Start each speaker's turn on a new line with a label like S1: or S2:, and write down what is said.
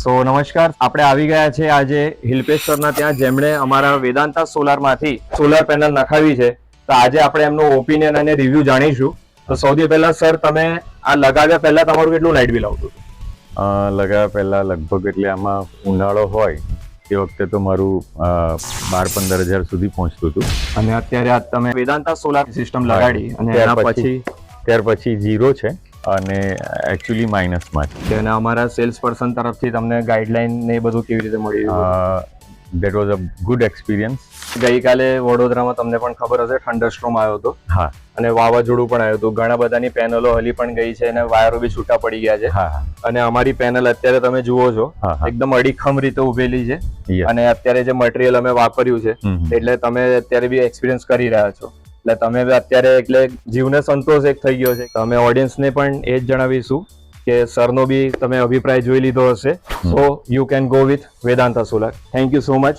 S1: સો નમસ્કાર, આપણે આવી ગયા છે આજે હિલ્પેશ સરના ત્યાં, જેમણે અમારા વેદાંતા સોલારમાંથી સોલાર પેનલ નખાવી છે. તો આજે આપણે એમનો ઓપિનિયન અને રિવ્યુ જાણીશું. તો સૌથી પહેલા સર, તમે આ લગાવ્યા પહેલા તમારું કેટલું લાઇટ બિલ આવતું હતું?
S2: લગાવ્યા પહેલા લગભગ એટલે આમાં ઉનાળો હોય તે વખતે તો મારું 12-15 હજાર સુધી પહોંચતું હતું.
S1: અને અત્યારે આ તમે વેદાંતા સોલાર સિસ્ટમ લગાડી અને એના
S2: ત્યાર પછી 0 છે અને એકચ્યુઅલી માઇનસમાં છે.
S1: અને અમારા સેલ્સ પર્સન તરફથી તમને ગાઈડલાઈન ને એ બધું કેવી રીતે મળ્યું?
S2: That was a good experience.
S1: ગઈકાલે વડોદરામાં તમને પણ ખબર હશે થંડરસ્ટ્રોમ આવ્યો હતો.
S2: હા.
S1: અને વાવાઝોડું પણ આવ્યું હતું. ઘણા બધાની પેનલો હલી પણ ગઈ છે અને વાયરો બી છૂટા પડી ગયા છે.
S2: હા.
S1: અને અમારી પેનલ અત્યારે તમે જુઓ છો એકદમ અડીખમ રીતે ઉભેલી છે. અને અત્યારે જે મટીરિયલ અમે વાપર્યું છે એટલે તમે અત્યારે બી એક્સપિરિયન્સ કરી રહ્યા છો. એટલે તમે અત્યારે એટલે જીવને સંતોષ એક થઈ ગયો છે. અમે ઓડિયન્સને પણ એ જ જણાવીશું કે સરનો બી તમે અભિપ્રાય જોઈ લીધો હશે. So you can go with Vedanta solar. Thank you so much.